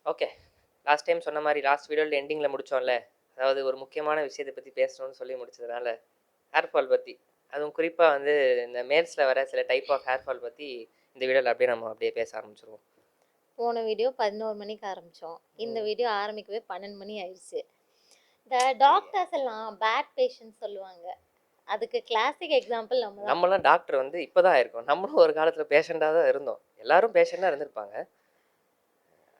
Okay. Last time சொன்ன மாரி last வீடியோல எண்டிங்ல முடிச்சோம்ல. அதாவது ஒரு முக்கியமான விஷயத்த பத்தி பேசணும்னு சொல்லி முடிச்சதுனால, ஹேர் ஃபால் பத்தி. அதுவும் குறிப்பா வந்து இந்த மேல்ஸ்ல வர சில டைப் ஆஃப் ஹேர் ஃபால் பத்தி இந்த வீடியோல அப்படியே நம்ம அப்படியே பேச ஆரம்பிச்சுருவோம். போன வீடியோ 11 மணிக்கு ஆரம்பிச்சோம். இந்த ம். வீடியோ ஆரம்பிக்கவே 12 மணி ஆயிடுச்சு. இந்த டாக்டர்ஸ் எல்லாம் பேட் பேஷண்ட்ஸ் சொல்லுவாங்க. அதுக்கு கிளாசிக் எக்ஸாம்பிள் நம்ம தான். நம்மலாம் டாக்டர் வந்து இப்ப தான் ஆயிருக்கோம். நம்மளும் ஒரு காலத்துல பேஷண்டா தான் இருந்தோம். எல்லாரும் பேஷண்டா இருந்திருப்பாங்க.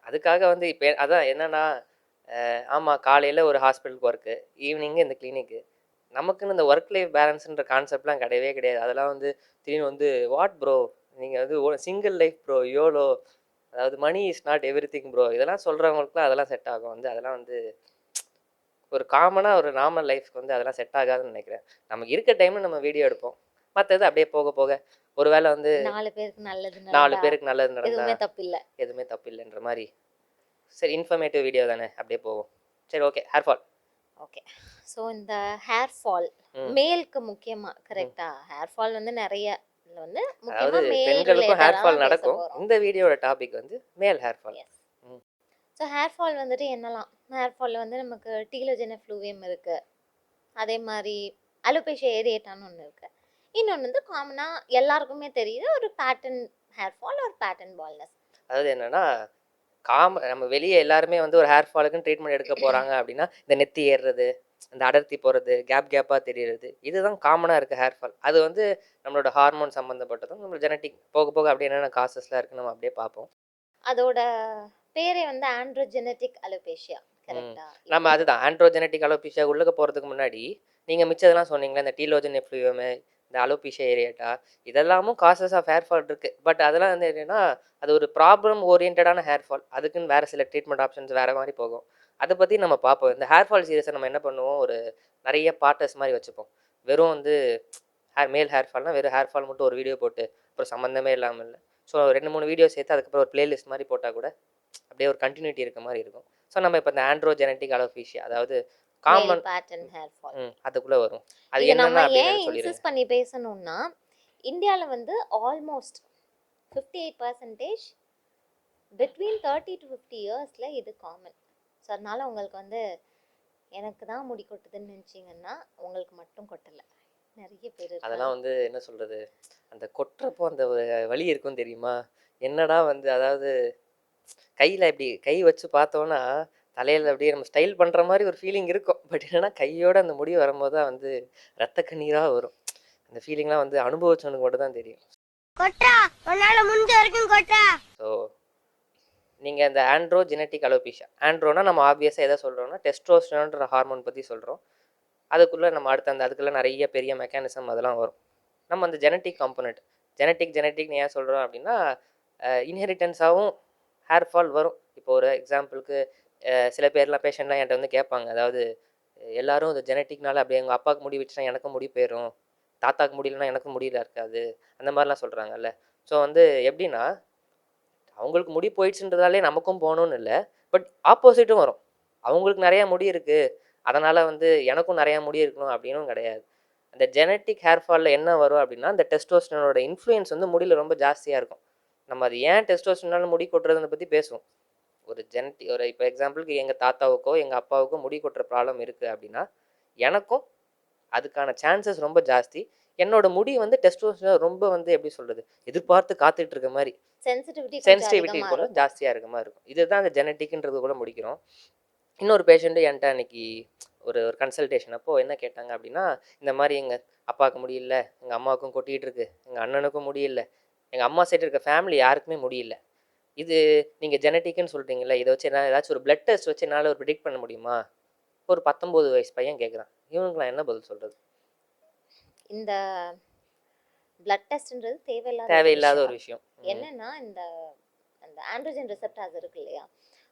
அதுக்காக வந்து இப்ப அதான் என்னன்னா, ஆமா காலையில ஒரு ஹாஸ்பிட்டலுக்கு ஒர்க்கு, ஈவினிங் இந்த கிளினிக்கு. நமக்குன்னு இந்த ஒர்க் லைஃப் பேலன்ஸ்ன்ற கான்செப்ட்லாம் கிடையவே கிடையாது. அதெல்லாம் வந்து திடீர்னு வந்து வாட் ப்ரோ நீங்க வந்து சிங்கிள் லைஃப் ப்ரோ யோலோ அதாவது money is not everything bro இதெல்லாம் சொல்றவங்களுக்குலாம் அதெல்லாம் செட் ஆகும். வந்து அதெல்லாம் வந்து ஒரு காமனா ஒரு நார்மல் லைஃப்க்கு வந்து அதெல்லாம் செட் ஆகாதுன்னு நினைக்கிறேன். நமக்கு இருக்க டைம்ல நம்ம வீடியோ எடுப்போம். மத்தது அப்படியே போக போக ஒரு வேளை வந்து 4 பேருக்கு நல்லது 4 நடந்தா பேருக்கு நல்லது நடந்தா எதுவுமே தப்பில்ல. எதுவுமே தப்பில்லைன்ற மாரி. சரி இன்ஃபர்மேட்டிவ் வீடியோ தானே அப்படியே போவோம். சரி okay. Hair fall. Okay. So இந்த ஹேர் ஃபால் ம். மேல்க்கு முக்கியமா ம். கரெக்ட்டா? ஹேர் ஃபால் வந்து நெறைய இதுல வந்து அதாவது முக்கியமா மேல் பெண்களுக்கும் ஹேர் ரிலேட்டடா ஃபால் தான் பேச நடக்கும். போறோம். இந்த வீடியோட டாபிக் வந்து மேல் ஹேர் ஃபால். எஸ். ம். ஸோ ஹேர் ஃபால் வந்துட்டு என்னலாம்? ஹேர் ஃபால்ல வந்து நமக்கு டீலோஜென் எஃப்ளூவியம் இருக்கு. அதே மாரி அலோபேஷியா ஏரியேட்டான்னு ஒண்ணு இருக்கு. இன்னொன்னு வந்து காமனா எல்லாருக்குமே தெரியுது ஒரு பேட்டர்ன் ஹேர் ஃபால் ஒரு பேட்டர்ன் பால்னஸ். அதாவது என்னன்னா, நம்ம வெளிய எல்லாருமே வந்து ஒரு ஹேர் ஃபாலுக்குன்னு ட்ரீட்மெண்ட் எடுக்க போறாங்க அப்படின்னா, இந்த நெத்தி ஏறுறது, இந்த அடர்த்தி போறது, கேப்பா தெரியறது. இதுதான் காமனா இருக்க ஹேர் ஃபால். அது வந்து நம்மளோட ஹார்மோன் சம்மந்தப்பட்டதும், நம்ம ஜெனடிக் போக போக அப்படியே என்னென்ன காசஸ்லாம் இருக்குன்னு நம்ம அப்படியே பார்ப்போம். அதோட பேரே வந்து ஆண்ட்ரோஜெனடிக் அலோபேஷியா. ம். கரெக்ட்டா? நம்ம இப்போ அதுதான் ஆண்ட்ரோஜெனடிக் அலோபேஷியா உள்ளுக்க போறதுக்கு முன்னாடி, நீங்க மிச்சதெல்லாம் சொன்னீங்கல்ல, இந்த டீலோஜன் எஃப்ளூவியம், இந்த அலோபேஷியா ஏரியேட்டா, இதெல்லாமும் காசஸ் ஆஃப் ஹேர் ஃபால் இருக்கு. பட் அதெல்லாம் வந்து என்னன்னா, அது ஒரு ப்ராப்ளம் ஓரியன்டடான ஹேர் ஃபால். அதுக்குன்னு வேற சில ட்ரீட்மெண்ட் ஆப்ஷன்ஸ் வேற மாரி போகும். அத பத்தி நம்ம பார்ப்போம். இந்த ஹேர் ஃபால் சீரிஸ நம்ம என்ன பண்ணுவோம், ஒரு நெறைய பார்ட்டர்ஸ் மாரி வச்சுப்போம். வெறும் வந்து மேல் ஹேர் ஃபால்னா வெறும் ஹேர் ஃபால் மட்டும் ஒரு வீடியோ போட்டு, அப்புறம் சம்மந்தமே இல்லாம இல்ல. ஸோ 2, 3 வீடியோ சேர்த்து அதுக்கப்புறம் ஒரு பிளேலிஸ்ட் மாரி போட்டா கூட, அப்படியே ஒரு கன்டினியூட்டி இருக்க மாரி இருக்கும். ஸோ நம்ம இப்ப இந்த ஆண்ட்ரோஜெனடிக் அலோபேஷியா அதாவது மேல் காமன் பேட்டர்ன் ஹேர் ஃபால். அதுக்குள்ள வரும். அது இத நம்ம என்னன்னா ஏன் அப்படின்னு சொல்லிருங்க. இன்சிஸ்ட் பண்ணி பேசணும்னா, இந்தியால வந்து ஆல்மோஸ்ட் 58% பிட்வீன் 30 to 50 இயர்ஸ்ல இது காமன். ஸோ அதனால உங்களுக்கு வந்து எனக்கு தான் முடி கொட்டுதுன்னு நினச்சிங்கன்னா உங்களுக்கு மட்டும் கொட்டல. நெறைய பேர் இருக்காங்க. அதெல்லாம் வந்து என்ன சொல்றது? அந்த கொட்டுறப்போ அந்த ஒரு வலி இருக்கும் தெரியுமா? என்னடா வந்து அதாவது கையில இப்படி கை வச்சு பார்த்தோம்னா, தலையில அப்படியே நம்ம ஸ்டைல் பண்ற மாரி ஒரு ஃபீலிங் இருக்கும். பட் என்னன்னா கையோட அந்த முடி வரும்போது தான் வந்து ரத்த கண்ணீரா வரும். அந்த ஃபீலிங்லாம் வந்து அனுபவிச்சவனுக்கு மட்டும் தான் தெரியும். கொட்றா உன்னால முடிஞ்ச வரைக்கும் கொட்றா. ஸோ நீங்க இந்த ஆண்ட்ரோஜெனடிக் அலோபேஷியா ஆண்ட்ரோனா நம்ம ஆப்வியஸா எத சொல்றோம்னா, டெஸ்டோஸ்டெரான்ன்ற ஹார்மோன் பத்தி சொல்றோம். அதுக்குள்ள நம்ம அடுத்து அந்த அதுக்குள்ள நெறைய பெரிய மெக்கானிசம் அதெல்லாம் வரும். நம்ம அந்த ஜெனடிக் காம்போனன்ட் ஜெனடிக்னு ஏன் சொல்றோம் அப்படின்னா, இன்ஹெரிட்டன்ஸாவும் ஹேர் ஃபால் வரும். இப்போ ஒரு எக்ஸாம்பிளுக்கு சில பேர்லாம் பேஷண்ட்லாம் என்ட்ட வந்து கேட்பாங்க. அதாவது எல்லாரும் இந்த ஜெனடிக்னால அப்படியே எங்க அப்பாவுக்கு முடி வச்சுட்டா எனக்கும் முடி போயிரும். தாத்தாக்கு முடி இல்லைனா எனக்கும் முடியல இருக்காது. அந்த மாரிலாம் சொல்றாங்கல்ல. ஸோ வந்து எப்படின்னா, அவங்களுக்கு முடி போயிடுச்சுன்றதாலே நமக்கும் போணும்னு இல்ல. பட் ஆப்போசிட்டும் வரும். அவங்களுக்கு நெறைய முடி இருக்கு. அதனால வந்து எனக்கும் நெறைய முடி இருக்கணும் அப்படின்னும் கிடையாது. அந்த ஜெனடிக் ஹேர் ஃபால்ல என்ன வரும் அப்படின்னா, அந்த டெஸ்டோஸ்டெரானோட இன்ஃப்ளூயன்ஸ் வந்து முடியில ரொம்ப ஜாஸ்தியா இருக்கும். நம்ம அது ஏன் டெஸ்டோஸ்டெரானால முடி கொட்டுறதுன்னு பத்தி பேசுவோம். ஒரு இப்போ எக்ஸாம்பிளுக்கு எங்க தாத்தாவுக்கோ, எங்க அப்பாவுக்கோ முடி கொட்டுற ப்ராப்ளம் இருக்கு அப்படின்னா, எனக்கும் அதுக்கான சான்சஸ் ரொம்ப ஜாஸ்தி. என்னோட முடி வந்து டெஸ்டோஸ்டெரான் ரொம்ப வந்து எப்படி சொல்றது? எதிர்பார்த்து காத்துட்டு இருக்க மாரி. சென்சிட்டிவிட்டி கொஞ்சம் சென்சிட்டிவிட்டி அதிகமா கொஞ்சம் இருக்கும். ஜாஸ்தியா இருக்க மாரி இருக்கும். இதுதான் அந்த ஜெனடிக்ன்றது கூட முடிக்கிறோம். இன்னொரு பேஷண்ட் என்ட்ட அன்னைக்கு ஒரு ஒரு கன்சல்டேஷன் அப்போ என்ன கேட்டாங்க அப்படின்னா, இந்த மாரி எங்க அப்பாவுக்கு முடியல, எங்க அம்மாவுக்கும் கொட்டிட்டு இருக்கு, எங்க அண்ணனுக்கும் முடியல, எங்க அம்மா சைடு இருக்க ஃபேமிலி யாருக்குமே முடியல. இது நீங்க ஜெனடிக்ன்னு சொல்றீங்கல்ல, இத வச்சு என்னால ஏதாச்சும் ஒரு பிளட் டெஸ்ட் வச்சு என்னால ஒரு பிரெடிக்ட் பண்ண முடியுமா? ஒரு 19 வயசு பையன் கேட்குறான். இவனுக்கு நான் என்ன பதில் சொல்றது? இந்த பிளட் டெஸ்ட்ன்றது தேவையில்லாத ஒரு தேவையில்லாத ஒரு விஷயம். விஷயம். என்னன்னா இந்த அந்த ஆண்ட்ரோஜன் ரிசெப்டார்ஸ் இருக்கு இல்லையா?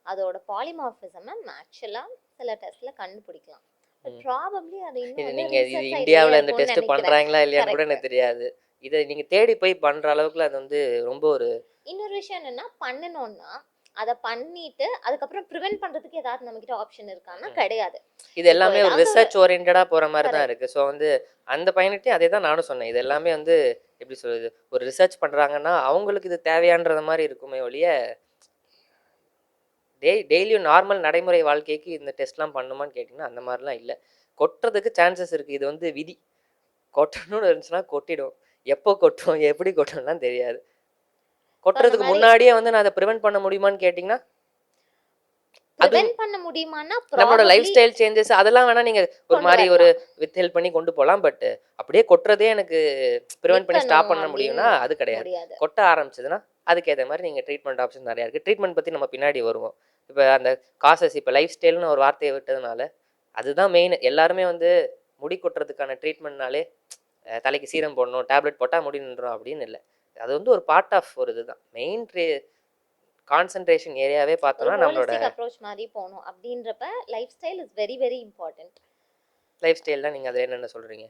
அதோட பாலிமார்பிசம ஆக்சுவலா சில டெஸ்ட்ல கண்டுபிடிக்கலாம். பட் ம். ப்ராபப்லி அது இன்னும் வந்து இது ரிசர்ச் சைட்லயே இந்தியாவுல இந்த இருக்கும்னு டெஸ்ட் நினைக்கிறேன். பண்றாங்களா இல்லையான்னு கூட கரெக்ட். எனக்கு தெரியாது. இத நீங்க தேடி போய் பண்ற அளவுக்குலாம் அது வந்து ரொம்ப ஒரு இன்னொரு விஷயம் என்னன்னா பண்ணணும்னா அதை பண்ணிட்டு அதுக்கப்புறம் ப்ரிவென்ட் பண்றதுக்கு ஏதாவது நம்ம கிட்ட ஆப்ஷன் இருக்கான்னா ம். கிடையாது. இது இப்போ எல்லாமே ஒரு ஏதாவது ஒரு ரிசர்ச் ஓரியன்டடா போற மாரி தான் கரெக்ட். இருக்கு. ஸோ வந்து அந்த பையன்கிட்டயும் அதே தான் நானும் சொன்னேன். இது எல்லாமே வந்து எப்படி சொல்றது? ஒரு ரிசர்ச் பண்றாங்கன்னா, அவங்களுக்கு இது தேவையான்றத மாரி இருக்குமே ஒழிய, டெய்லியும் நார்மல் நடைமுறை வாழ்க்கைக்கு இந்த டெஸ்ட்லாம் பண்ணுமான்னு கேட்டிங்கன்னா அந்த மாதிரிலாம் இல்லை. கொட்டுறதுக்கு சான்சஸ் இருக்குது. இது வந்து விதி. கொட்டணும்னு இருந்துச்சுன்னா கொட்டிடும். எப்போ கொட்டும் எப்படி கொட்டணும்லாம் தெரியாது. கொட்டுறதுக்கு மாதிரி முன்னாடியே வந்து நான் அதை ப்ரிவென்ட் பண்ண முடியுமான்னு கேட்டிங்கன்னா அது ப்ரிவென்ட் பண்ண முடியுமான்னா நம்மளோட லைஃப் ப்ராபப்ளி ஸ்டைல் சேஞ்சஸ் அதெல்லாம் வேணா நீங்க ஒரு கொண்டு மாதிரி ஒரு வரலாம். வித் ஹெல்ப் பண்ணி கொண்டு போகலாம். பட் அப்படியே கொட்டுறதே எனக்கு ப்ரிவென்ட் பண்ணி ஸ்டாப் நிக்கணும் பண்ண முடியும்னா அப்படின்னு அது கிடையாது. முடியாது. கொட்ட ஆரம்பிச்சதுன்னா அதுக்கேற்ற மாதிரி நீங்கள் ட்ரீட்மெண்ட் ஆப்ஷன் நிறையா இருக்குது. ட்ரீட்மெண்ட் பற்றி நம்ம பின்னாடி வருவோம். இப்போ அந்த காசஸ் இப்போ லைஃப் ஸ்டைல்னு ஒரு வார்த்தையை விட்டதுனால அதுதான் மெயின். எல்லாருமே வந்து முடி கொட்டுறதுக்கான ட்ரீட்மெண்ட்னாலே தலைக்கு சீரம் போடணும், டேப்லெட் போட்டால் முடி நின்றோம் அப்படின்னு இல்லை. அது வந்து ஒரு பார்ட் ஆஃப் ஒரு இதுதான். மெயின் கான்சன்ட்ரேஷன் ஏரியாவே ஒரு பார்த்தோம்னா நம்மளோட ஹோலிஸ்டிக் அப்ரோச் மாதிரி போகணும் அப்படின்றப்ப life style is very very important. Life style தான். நீங்கள் அதில் என்னென்ன சொல்கிறீங்க?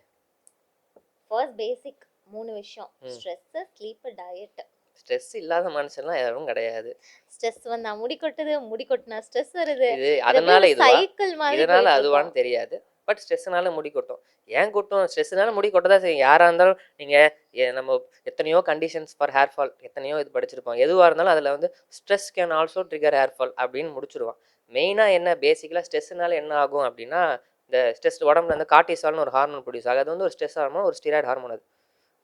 ஃபர்ஸ்ட் பேசிக் 3 விஷயம்: ஸ்ட்ரெஸ், ஸ்லீப், டயட். ஸ்ட்ரெஸ் இல்லாத மனுஷன்லாம் யாரும் கிடையாது. ஸ்ட்ரெஸ் வந்தா முடி கொட்டுது, முடி கொட்டினா ஸ்ட்ரெஸ் வருது. இது அதனால இதுவா சைக்கிள் மாதிரி இதனால போயிட்டு அதுவான்னு இருக்கோம். தெரியாது. பட் ஸ்ட்ரெஸ்னால முடி கொட்டும். ஏன் கொட்டும்? ஸ்ட்ரெஸ்னால முடி கொட்ட தான் செய்யும். யாராக இருந்தாலும் நீங்கள் நம்ம எத்தனையோ கண்டிஷன்ஸ் ஃபார் ஹேர் ஃபால் எத்தனையோ இது படிச்சிருப்போம். எதுவாக இருந்தாலும் அதில் வந்து stress can also trigger hair fall அப்படின்னு முடிச்சிருவான். மெயினாக என்ன பேசிக்கலாக ஸ்ட்ரெஸ்னால என்ன ஆகும் அப்படின்னா இந்த ஸ்ட்ரெஸ் உடம்புல வந்து கார்டிசால்னு ஒரு ஹார்மோன் ப்ரொடியூஸ் ஆகும். அது வந்து ஒரு ஸ்ட்ரெஸ் ஹார்மோன், ஒரு ஸ்டீராய்டு ஹார்மோன். அது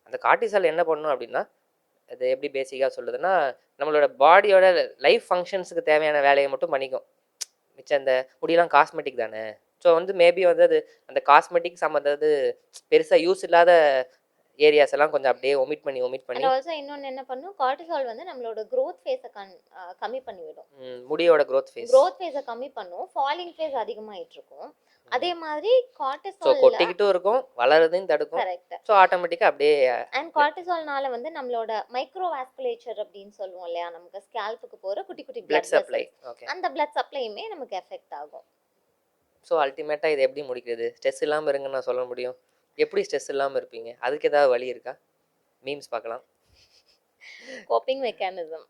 அந்த கார்டிசால் என்ன பண்ணும் அப்படின்னா அது எப்படி பேசிக்காக சொல்லுதுன்னா நம்மளோட பாடியோட லைஃப் ஃபங்க்ஷன்ஸுக்கு தேவையான வேலையை மட்டும் பண்ணிக்கும். மிச்சம் அந்த முடியெல்லாம் காஸ்மெட்டிக் தானே. ஸோ வந்து மேபி வந்து அது அந்த காஸ்மெட்டிக் சம்மந்தது பெருசாக யூஸ் இல்லாத ஏரியாஸ் எல்லாம் கொஞ்சம் அப்படியே ஒமிட் பண்ணி அண்ட் ஆல்சோ இன்னொன்னு என்ன பண்ணும், கார்டிசால் வந்து நம்மளோட growth phase கம்மி பண்ணி விடும். முடியோட growth phase growth phase கம்மி பண்ணும், ஃபாலிங் phase அதிகமாயிட்டு இருக்கும். அதே மாதிரி ஸோ கார்டிசால்ல கொட்டிக்கிட்டும் இருக்கும், வளருதையும் தடுக்கும். கரெக்ட். ஸோ ஆட்டோமேட்டிக்காக அப்படியே அண்ட் கார்டிசால்னால வந்து நம்மளோட மைக்ரோவாஸ்குலேச்சர் அப்படின்னு சொல்லுவோம் இல்லையா, நமக்கு ஸ்கேல்புக்கு போற குட்டி குட்டி blood blood supply. vessels, okay. அந்த blood சப்ளையுமே நமக்கு எஃபெக்ட் ஆகும். ஸோ அல்டிமேட்டாக இது எப்படி முடிக்கிறது? ஸ்ட்ரெஸ் இல்லாமல் இருங்கன்னு நான் சொல்ல முடியும். எப்படி ஸ்ட்ரெஸ் இல்லாமல் இருப்பீங்க? அதுக்கு ஏதாவது வழி இருக்கா? மீம்ஸ் பார்க்கலாம். Coping mechanism.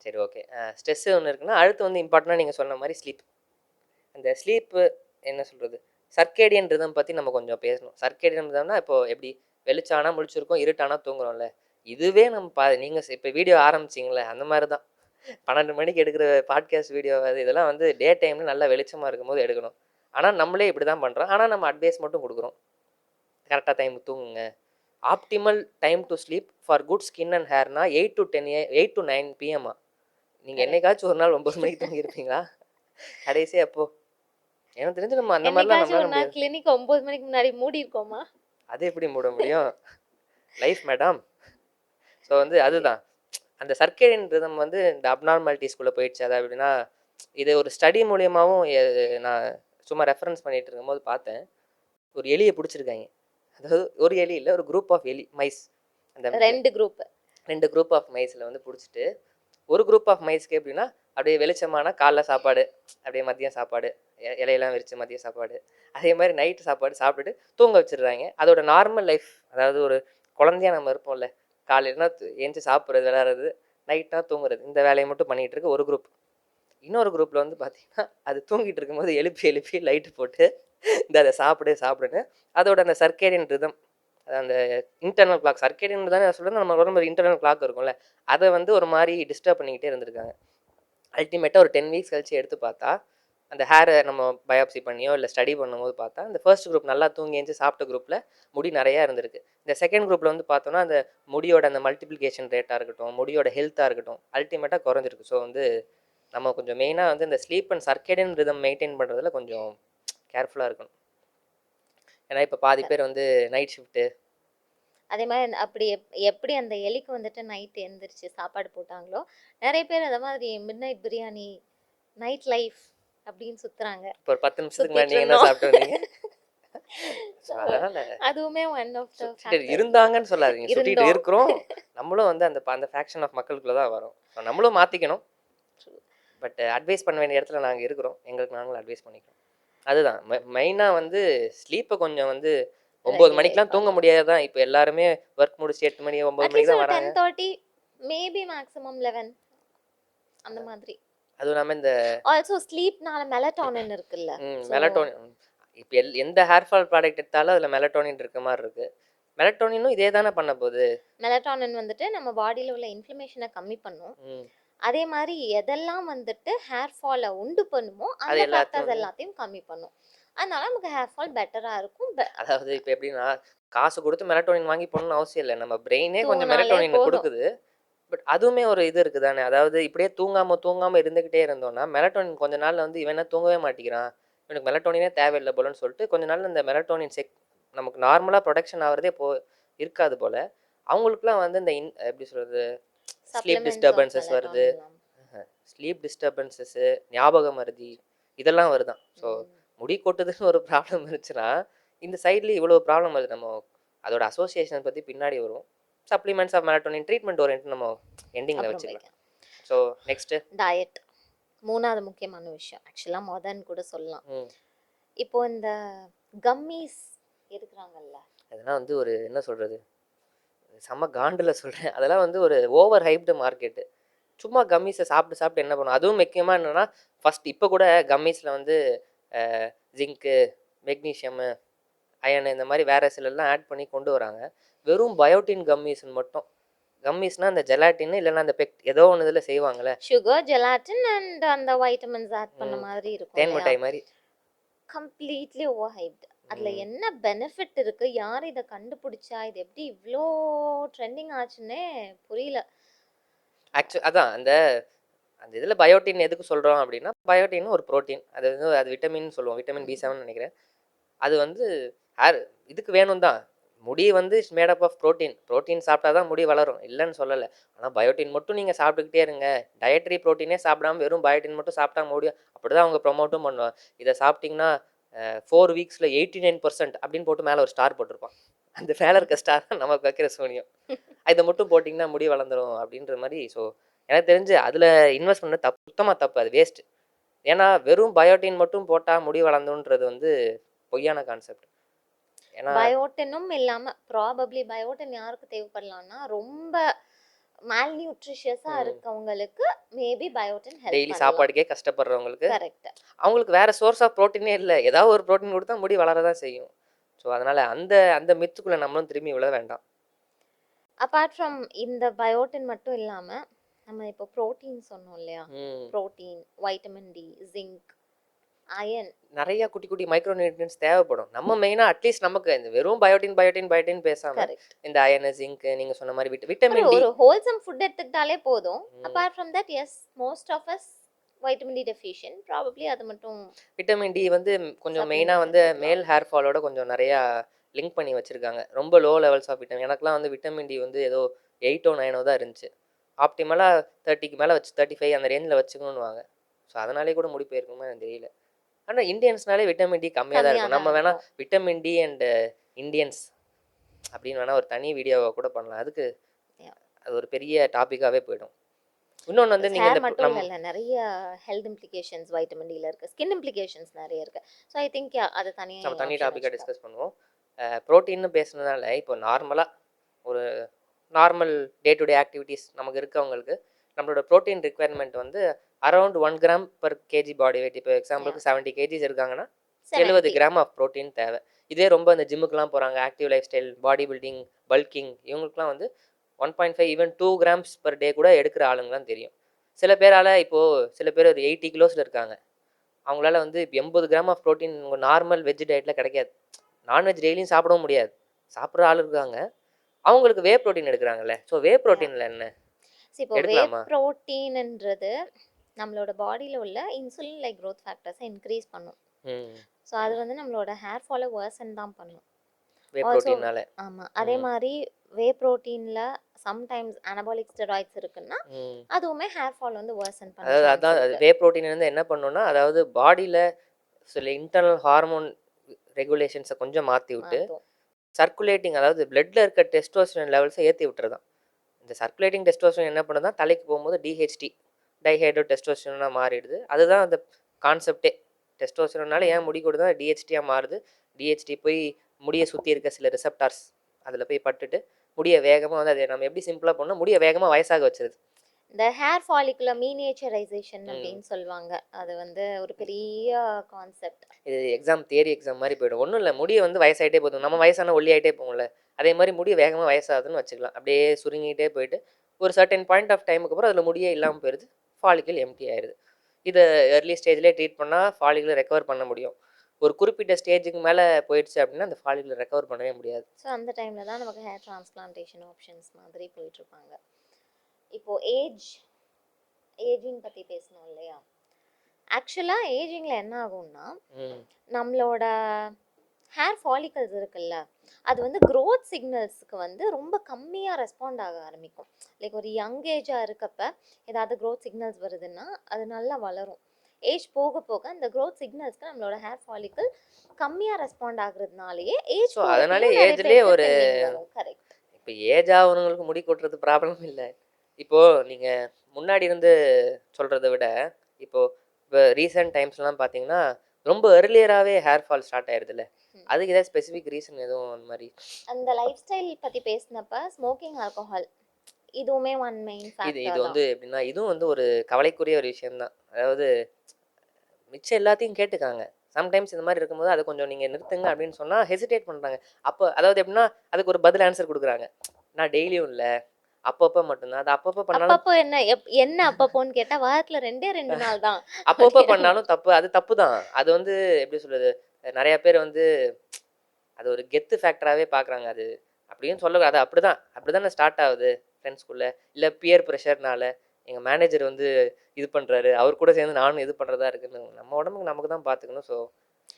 சரி, ஓகே. ஸ்ட்ரெஸ்ஸு ஒன்று இருக்குன்னா அடுத்து வந்து இம்பார்ட்டண்டாக நீங்கள் சொன்ன மாதிரி ஸ்லீப். அந்த ஸ்லீப்பு என்ன சொல்கிறது, சர்க்கேடியன் ரிதம் பற்றி நம்ம கொஞ்சம் பேசணும். சர்க்கேடியன் ரிதம்னா இப்போது எப்படி வெளிச்சானா முழிச்சிருக்கோம், இருட்டானா தூங்குறோம்ல. இதுவே நம்ம நீங்கள் இப்போ வீடியோ ஆரம்பிச்சிங்களே அந்த மாதிரி தான். 12 மணிக்கு எடுக்கிற பாட்காஸ்ட் வீடியோ அது இதெல்லாம் வந்து டே டைமில் நல்லா வெளிச்சமாக இருக்கும்போது எடுக்கணும். ஆனால் நம்மளே இப்படி தான் பண்ணுறோம். ஆனால் நம்ம அட்வைஸ் மட்டும் கொடுக்குறோம். கரெக்டாக டைமுக்கு தூங்குங்க. Optimal time to sleep for good skin and ஹேர்னா 8 to 9 PM. நீங்கள் என்னைக்காச்சும் ஒரு நாள் 9 மணிக்கு தூங்கியிருப்பீங்களா? கடைசி அப்போ எனக்கு தெரிஞ்சு நம்ம அந்த மாதிரிலாம் என்னைக்காச்சும் நம்மளால ஒரு நாள் முடியாது. கிளினிக் 9 மணிக்கு முன்னாடி மூடி இருக்கோமா? அது எப்படி மூட முடியும்? Life madam. ஸோ வந்து அதுதான் அந்த சர்க்கேடியன் ரிதம் வந்து இந்த அப்நார்மாலிட்டிஸ்குள்ளே போயிடுச்சு. அது அப்படின்னா இது ஒரு ஸ்டடி மூலியமாகவும் நான் சும்மா ரெஃபரன்ஸ் பண்ணிட்டு இருக்கும்போது பார்த்தேன். ஒரு எலியை பிடிச்சிருக்காங்க. அதாவது ஒரு எலி இல்லை, ஒரு குரூப் ஆஃப் எலி மைஸ். அந்த 2 குரூப். 2 குரூப் ஆஃப் மைஸில் வந்து பிடிச்சிட்டு ஒரு குரூப் ஆஃப் மைஸ்க்கு எப்படின்னா அப்படியே வெளிச்சமான காலைல சாப்பாடு, அப்படியே மதியம் சாப்பாடு, இலையெல்லாம் விரித்து மதியம் சாப்பாடு, அதே மாதிரி நைட்டு சாப்பாடு சாப்பிட்டுட்டு தூங்க வச்சிடுறாங்க. அதோட நார்மல் லைஃப், அதாவது ஒரு குழந்தையா நம்ம இருப்போம்ல, காலையிலனா ஏஞ்சி சாப்பிட்றது, விளையாடுறது, நைட்னா தூங்குறது, இந்த வேலையை மட்டும் பண்ணிகிட்டு இருக்கு ஒரு குரூப். இன்னொரு குரூப்பில் வந்து பார்த்திங்கன்னா அது தூங்கிட்டு இருக்கும்போது எழுப்பி எழுப்பி லைட்டு போட்டு இந்த அதை சாப்பிடுன்னு அதோட அந்த சர்க்கேடியன் ரிதம், அந்த இன்டர்னல் கிளாக், சர்க்கேடியன் தானே சொல்கிறது, நம்ம உடம்பு இன்டர்னல் கிளாக் இருக்கும்ல, அதை வந்து ஒரு மாதிரி டிஸ்டர்ப் பண்ணிக்கிட்டே இருந்திருக்காங்க. அல்டிமேட்டாக ஒரு 10 வீக்ஸ் கழிச்சு எடுத்து பார்த்தா அந்த ஹேரை நம்ம பயாப்சி பண்ணியோ இல்லை ஸ்டடி பண்ணும்போது பார்த்தா இந்த ஃபர்ஸ்ட் குரூப் நல்லா தூங்கி எழுந்து சாப்பிட்ட குரூப்பில் முடி நிறையா இருந்திருக்கு. இந்த செகண்ட் குரூப்பில் வந்து பார்த்தோன்னா அந்த முடியோட அந்த மல்டிப்ளிகேஷன் ரேட்டாக இருக்கட்டும், முடியோட ஹெல்த்தாக இருக்கட்டும், அல்டிமேட்டாக குறைஞ்சிருக்கு. ஸோ வந்து நம்ம கொஞ்சம் மெயினாக வந்து இந்த sleep and circadian rhythm maintain பண்ணுறதுல கொஞ்சம் கேர்ஃபுல்லாக இருக்கணும். ஏன்னா இப்போ பாதி பேர் வந்து நைட் ஷிஃப்ட்டு. அதே மாதிரி அப்படி எப்படி அந்த எலிக்கு வந்துட்டு நைட் எந்திரிச்சு சாப்பாடு போட்டாங்களோ, நிறைய பேர் அந்த மாதிரி mid night biryani, night life அப்படின்னு சுத்துறாங்க. இப்போ ஒரு 10 நிமிஷத்துக்கு மேலே நீங்கள் என்ன சாப்பிட்டு வந்தீங்க? அதனால அதுவுமே ஒன் ஆஃப் த சுத்திட்டு இருந்தாங்கன்னு சொல்லாதீங்க, சுற்றிட்டு இருக்கிறோம். நம்மளும் வந்து அந்த ஃபேக்ஷன் ஆஃப் மக்களுக்குள்ள தான் வரும். ஸோ நம்மளும் மாற்றிக்கணும். பட் அட்வைஸ் பண்ண வேண்டிய இடத்துல நாங்கள் இருக்கிறோம், எங்களுக்கு நாங்களும் அட்வைஸ் பண்ணிக்கிறோம். அதுதான் மெயினாக வந்து ஸ்லீப்பை கொஞ்சம் வந்து 9 மணிக்கெலாம் தூங்க முடியாது தான். இப்போ எல்லாருமே ஒர்க் முடிச்சு 8 மணி 9 மணிக்கு தான் வராங்க. 10:30 மேபி மேக்ஸிமம் 11 அந்த மாதிரி. அதுவும் இல்லாமல் இந்த ஆல்சோ ஸ்லீப்னால மெலட்டோனின் இருக்குல்ல, மெலட்டோனின். இப்போ எந்த ஹேர் ஃபால் ப்ராடக்ட் எடுத்தாலும் அதில் மெலட்டோனின் இருக்க மாதிரி இருக்குது. மெலட்டோனினும் இதே தானே பண்ண போகுது. மெலட்டோனின் வந்துட்டு நம்ம பாடியில் உள்ள இன்ஃப்ளமேஷனை கம்மி பண்ணும். அதே மாதிரி எதெல்லாம் வந்துட்டு ஹேர் ஃபாலை உண்டு பண்ணுமோ அது அந்த எல்லாத்தையும் ஃபேக்டர்ஸ் வந்து எல்லாத்தையும் கம்மி பண்ணும். அதனால நமக்கு ஹேர் ஃபால் பெட்டராக இருக்கும். அதாவது இப்போ எப்படின்னா காசு கொடுத்து மெலட்டோனின் வாங்கி போடணும்னு அவசியம் இல்லை. நம்ம பிரெயினே கொஞ்சம் தூங்கினாலே மெலட்டோனின் போதும். கொடுக்குது. பட் அதுவுமே ஒரு இது இருக்குது தானே. அதாவது இப்படியே தூங்காமல் இருந்துக்கிட்டே இருந்தோம்னா மெலட்டோனின் கொஞ்ச நாள்ல வந்து இவன் என்ன தூங்கவே மாட்டேங்கிறான், இவனுக்கு மெலட்டோனினே தேவையில்லை போலன்னு சொல்லிட்டு கொஞ்ச நாள்ல இந்த மெலட்டோனின் நமக்கு நார்மலாக ப்ரொடக்ஷன் ஆகிறதே இருக்காது போல். அவங்களுக்குலாம் வந்து இந்த எப்படி சொல்கிறது, ஸ்லீப் சப்ளிமெண்ட்ஸ் ஆஃப் டிஸ்டர்பன்சஸ் வருது, மெலட்டோனின். ஸ்லீப் டிஸ்டர்பன்சஸ்ஸு, ஞாபக மறதி, இதெல்லாம் வருதான். ஸோ முடி கொட்டுதுன்னு ஒரு ப்ராப்ளம் இருந்துச்சுன்னா இந்த சைட்லேயும் இவ்வளோ ப்ராப்ளம் வருது. நம்ம அதோட அசோசியேஷன் பற்றி பின்னாடி வரும். Supplements of melatonin treatment orient நம்ம எண்டிங்கில் அப்புறம் வச்சுக்கலாம். வைக்கலாம். ஸோ நெக்ஸ்ட்டு டயட் 3வது முக்கியமான விஷயம். ஆக்சுவலாக மொதன்னு கூட சொல்லலாம். இப்போ இந்த கம்மீஸ் எடுக்கிறாங்கல்ல, அதெல்லாம் வந்து ஒரு என்ன சொல்கிறது, செம்ம காண்டில் சொல்கிறேன். அதெல்லாம் வந்து ஒரு ஓவர் ஹைப்டு மார்க்கெட்டு. சும்மா கம்மீஸை சாப்பிட்டு சாப்பிட்டு என்ன பண்ணும். அதுவும் முக்கியமாக என்னென்னா ஃபஸ்ட் இப்போ கூட கம்மீஸில் வந்து ஜிங்க்கு, மெக்னீஷியமு, அயனு இந்த மாதிரி வேறு சிலர்லாம் ஆட் பண்ணி கொண்டு வராங்க. வெறும் பயோட்டின் கம்மீஸ்ன்னு மட்டும். கம்மீஸ்னால் அந்த ஜெலாட்டின் இல்லைன்னா அந்த ஏதோ ஒன்று இதில் செய்வாங்கள்ல, சுகர், ஜெலாட்டின் அண்ட் அந்த வைட்டமின்ஸ் ஆட் பண்ண மாதிரி இருக்கும் தேன் இல்லையா? மிட்டாய் மாதிரி. Completely over hyped. அதில் என்ன பெனிஃபிட் இருக்குது, யார் இதை கண்டுபிடிச்சா, இது எப்படி இவ்வளோ ட்ரெண்டிங் ஆச்சுன்னே புரியல. அதான் அந்த அந்த இதில் பயோட்டின் எதுக்கு சொல்கிறோம் அப்படின்னா, பயோட்டின் ஒரு ப்ரோட்டீன். அது வந்து அது விட்டமின் சொல்லுவோம், விட்டமின் B7 நினைக்கிறேன். அது வந்து இதுக்கு வேணும் தான். முடி வந்து is made up of protein சாப்பிட்டா தான் முடி வளரும், இல்லைன்னு சொல்லலை. ஆனால் பயோட்டின் மட்டும் நீங்கள் சாப்பிட்டுக்கிட்டே இருங்க. டயட்ரி ப்ரோட்டீனே சாப்பிடாம வெறும் பயோட்டின் மட்டும் சாப்பிட்டா முடியும். அப்படி தான் அவங்க ப்ரொமோட்டும் பண்ணுவாங்க. இதை சாப்பிட்டிங்கன்னா 4 வீக்ஸில் 89% அப்படின்னு போட்டு மேலே ஒரு ஸ்டார் போட்டிருப்பான். அந்த மேலே இருக்க ஸ்டார் தான் நமக்கு வைக்கிற சூனியம். இதை மட்டும் போட்டிங்கன்னா முடி வளர்ந்துடும் அப்படின்ற மாதிரி. ஸோ எனக்கு தெரிஞ்சு அதில் இன்வெஸ்ட் பண்ண சுத்தமாக தப்பு, அது வேஸ்ட்டு. ஏன்னா வெறும் பயோட்டின் மட்டும் போட்டால் முடி வளர்ந்துன்றது வந்து பொய்யான கான்செப்ட். ஏன்னா பயோட்டினும் இல்லாமல் ப்ராபப்ளி பயோட்டின் யாருக்கு தேவைப்படலாம்னா ரொம்ப மால் நியூட்ரிஷியஸாக இருக்கவங்களுக்கு மேபி பயோட்டின் ஹெல்ப் டெய்லி சாப்பாடுக்கே கஷ்டப்படுறவங்களுக்கு, கரெக்ட். அவங்களுக்கு வேறு சோர்ஸ் ஆஃப் ப்ரோட்டீனே இல்லை, ஏதாவது ஒரு ப்ரோட்டீன் கொடுத்தா முடி வளரதான் செய்யும். ஸோ அதனால் அந்த அந்த மித்துக்குள்ளே நம்மளும் திரும்பி விழ வேண்டாம். அப்பார்ட் ஃப்ரம் இந்த பயோட்டின் மட்டும் இல்லாமல் நம்ம இப்போ ப்ரோட்டீன் சொன்னோம் இல்லையா, protein, vitamin D, zinc, iron, நிறைய குட்டி குட்டி மைக்ரோ நியூட்ரியன்ஸ் தேவைப்படும். நம்ம மெயினாக அட்லீஸ்ட் நமக்கு இந்த வெறும் பயோட்டின் பேசாமல் இந்த அயனு, ஜிங்க், நீங்கள் சொன்ன மாதிரி விட்டமின் டி, ஒரு ஹோல்சம் ஃபுட் எடுத்துக்கிட்டாலே போதும். Apart from that as most of us vitamin D deficient, probably அது மட்டும். விட்டமின் டி வந்து கொஞ்சம் மெயினாக வந்து மேல் ஹேர் ஃபாலோட கொஞ்சம் நிறையா லிங்க் பண்ணி வச்சுருக்காங்க. ரொம்ப லோ லெவல்ஸ் ஆஃப் விட்டமின். எனக்குலாம் வந்து விட்டமின் டி வந்து ஏதோ 8ஓ 9ஓ தான் இருந்துச்சு. ஆப்டிமலாக 30க்கு மேலே வச்சு 35 அந்த ரேஞ்சில் வச்சுக்கணுன்னுவாங்க. ஸோ அதனாலே கூட முடி போயிருக்குமா எனக்கு தெரியல. ஆனால் இந்தியன்ஸ்னாலே விட்டமின் டி கம்மியாக தான் இருக்கும். நம்ம வேணால் விட்டமின் டி அண்ட் இந்தியன்ஸ் அப்படின்னு வேணால் ஒரு தனி வீடியோவை கூட பண்ணலாம். அதுக்கு அது ஒரு பெரிய டாப்பிக்காகவே போயிடும். இன்னொன்று வந்து நீங்கள் மட்டும் இல்லை, நிறைய ஹெல்த் இம்ப்ளிகேஷன்ஸ் வைட்டமின் டியில் இருக்குது, ஸ்கின் இம்ப்ளிகேஷன்ஸ் நிறைய இருக்குது. ஸோ ஐ திங்க் அது நம்ம தனி டாப்பிக்காக டிஸ்கஸ் பண்ணுவோம். ப்ரோட்டீன்னு பேசுனதால இப்போ நார்மலாக ஒரு normal day to day activities நமக்கு இருக்கவங்களுக்கு நம்மளோட ப்ரோட்டீன் ரிக்குவயர்மெண்ட் வந்து around 1 gram per KG body weight. இப்போ எக்ஸாம்பிளுக்கு 70 கேஜிஸ் இருக்காங்கன்னா 70 கிராம் ஆஃப் ப்ரோட்டீன் தேவை. இதே ரொம்ப இந்த ஜிம்முக்குலாம் போகிறாங்க, active life style, body building, bulking, இவங்களுக்குலாம் வந்து 1.5 ஈவன் 2 கிராம்ஸ் பர் டே கூட எடுக்கிற ஆளுங்கலாம் தெரியும். சில பேரால் இப்போது சில பேர் ஒரு 80 கிலோஸில் இருக்காங்க, அவங்களால வந்து இப்போ 80 கிராம் ஆஃப் ப்ரோட்டீன் உங்கள் நார்மல் வெஜ் டயட்டில் கிடைக்காது. நான்வெஜ் டெய்லியும் சாப்பிடவும் முடியாது. சாப்பிட்ற ஆள் இருக்காங்க, அவங்களுக்கு வே ப்ரோட்டீன் எடுக்கிறாங்கல்ல. ஸோ வே ப்ரோட்டீனில் என்ன இப்போ வே ப்ரோட்டீன்ன்றது நம்மளோட பாடியில் உள்ள இன்சுலின் லைக் க்ரோத் ஃபேக்டர்ஸை இன்க்ரீஸ் பண்ணும். ஸோ அது வந்து நம்மளோட ஹேர் ஃபாலை வேர்சன் தான் பண்ணும் வே ப்ரோட்டீனால. ஆமாம். அதே மாதிரி வே ப்ரோட்டீனில் சம்டைம்ஸ் அனபாலிக் ஸ்டெராய்ட்ஸ் இருக்குன்னா அதுவுமே ஹேர் ஃபால் வந்து வேர்சன் பண்ணும். அதாவது அதான் அது வே ப்ரோட்டீன் வந்து என்ன பண்ணுன்னா, அதாவது பாடியில் சில இன்டர்னல் ஹார்மோன் ரெகுலேஷன்ஸை கொஞ்சம் மாற்றி விட்டு சர்க்குலேட்டிங், அதாவது பிளட்டில் இருக்க டெஸ்டோஸ்டெரான் லெவல்ஸை ஏற்றி விட்டுறதான். இந்த சர்க்குலேட்டிங் டெஸ்டோஸ்டெரான் என்ன பண்ணுறதா, தலைக்கு போகும்போது டிஹெச்டி டைஹைட்ரோ டெஸ்டோஸ்டெரானாக மாறிடுது. அதுதான் அந்த கான்செப்டே. டெஸ்டோஸ்டெரானால ஏன் முடி கூட தான் டிஹெச்டியாக மாறுது. டிஹெச்டி போய் முடியை சுற்றி இருக்க சில ரிசப்டார்ஸ் அதில் போய் பட்டுட்டு முடியை வேகமாக வந்து அதை நம்ம எப்படி சிம்பிளாக பண்ணோம், முடியை வேகமாக வயசாக வச்சிருது. இந்த ஹேர் ஃபாலிகுலர் மீனியேச்சரைசேஷன் அப்படின்னு சொல்லுவாங்க. அது வந்து ஒரு பெரிய கான்செப்ட். இது எக்ஸாம் தியரி எக்ஸாம் மாதிரி போய்டும். ஒன்றும் இல்லை, முடியை வந்து வயசாகிட்டே போதும். நம்ம வயசான ஒல்லியாகிட்டே போகும்ல, அதே மாதிரி முடி வேகமாக வயசாகுதுன்னு வச்சுக்கலாம். அப்படியே சுருங்கிட்டே போயிட்டு ஒரு சர்டன் பாயிண்ட் ஆஃப் டைமுக்கு அப்புறம் அதில் முடியே இல்லாமல் போயிடுது, ஃபாலிக்கல் எம்டி ஆயிடுது. இதை ஏர்லி ஸ்டேஜ்லேயே ட்ரீட் பண்ணால் ஃபாலிக்கலை ரெக்கவர் பண்ண முடியும். ஒரு குறிப்பிட்ட ஸ்டேஜுக்கு மேலே போயிடுச்சு அப்படின்னா அந்த ஃபாலிக்கலை ரெக்கவர் பண்ணவே முடியாது. ஸோ அந்த டைமில் தான் நமக்கு ஹேர் டிரான்ஸ்பிளான்டேஷன் ஆப்ஷன்ஸ் மாதிரி போயிட்டுருப்பாங்க. இப்போது ஏஜிங் பற்றி பேசணும் இல்லையா? ஆக்சுவலாக ஏஜிங்கில் என்ன ஆகும்னா, நம்மளோட ஹேர் ஃபாலிகல்ஸ் இருக்குல்ல, அது வந்து க்ரோத் சிக்னல்ஸுக்கு வந்து ரொம்ப கம்மியாக ரெஸ்பாண்ட் ஆக ஆரம்பிக்கும். லைக் ஒரு யங் ஏஜாக இருக்கப்ப ஏதாவது க்ரோத் சிக்னல்ஸ் வருதுன்னா அது நல்லா வளரும். ஏஜ் போக போக அந்த க்ரோத் சிக்னல்ஸ்க்கு நம்மளோட ஹேர் ஃபாலிக்கல் கம்மியாக ரெஸ்பாண்ட் ஆகுறதுனாலேயே ஏஜ் ஸோ அதனாலே ஏஜ்லேயே ஒரு கரெக்ட். இப்போ ஏஜ் ஆகுறவங்களுக்கு முடி கொட்டுறது ப்ராப்ளம் இல்லை. இப்போது நீங்கள் முன்னாடி இருந்து சொல்கிறத விட இப்போ ரீசெண்ட் டைம்ஸ்லாம் பார்த்தீங்கன்னா ரொம்ப எர்லியராகவே ஹேர் ஃபால் ஸ்டார்ட் ஆயிடுதுல்ல, அதுக்கு ஏதாவது ஸ்பெசிஃபிக் ரீசன் எதுவும் அந்த மாதிரி? அந்த லைஃப் ஸ்டைல் பற்றி பேசினப்ப ஸ்மோக்கிங், ஆல்கஹால் இதுவுமே ஒன் மெயின் இது ஃபேக்டர் இது தான். வந்து எப்படின்னா இதுவும் வந்து ஒரு கவலைக்குரிய ஒரு விஷயம்தான். அதாவது மிச்சம் எல்லாத்தையும் கேட்டுக்காங்க. சம்டைம்ஸ் இந்த மாதிரி இருக்கும்போது அதை கொஞ்சம் நீங்கள் நிறுத்துங்க அப்படின்னு சொன்னால் ஹெசிடேட் பண்ணுறாங்க. அப்போ அதாவது எப்படின்னா அதுக்கு ஒரு பதில் ஆன்சர் கொடுக்குறாங்க. நான் டெய்லியும் இல்லை, அப்பப்போ மட்டும்தான். அது அப்பப்போ பண்ணாலும் அப்பப்போ என்ன அப்பப்போன்னு கேட்டா வாரத்துல 2 நாள் தான். அப்பப்போ பண்ணாலும் தப்பு. அது தப்பு தான். அது வந்து எப்படி சொல்றது, நிறைய பேர் வந்து அது ஒரு கெத்து ஃபேக்டராகவே பார்க்குறாங்க. அது அப்படின்னு சொல்ல அது அப்படிதானே ஸ்டார்ட் ஆகுது ஃப்ரெண்ட்ஸ்குள்ளே, இல்லை பியர் ப்ரெஷர்னால எங்கள் மேனேஜர் வந்து இது பண்ணுறாரு, அவர் கூட சேர்ந்து நானும் இது பண்ணுறதா இருக்குன்னு. நம்ம உடம்புக்கு நமக்கு தான் பார்த்துக்கணும். ஸோ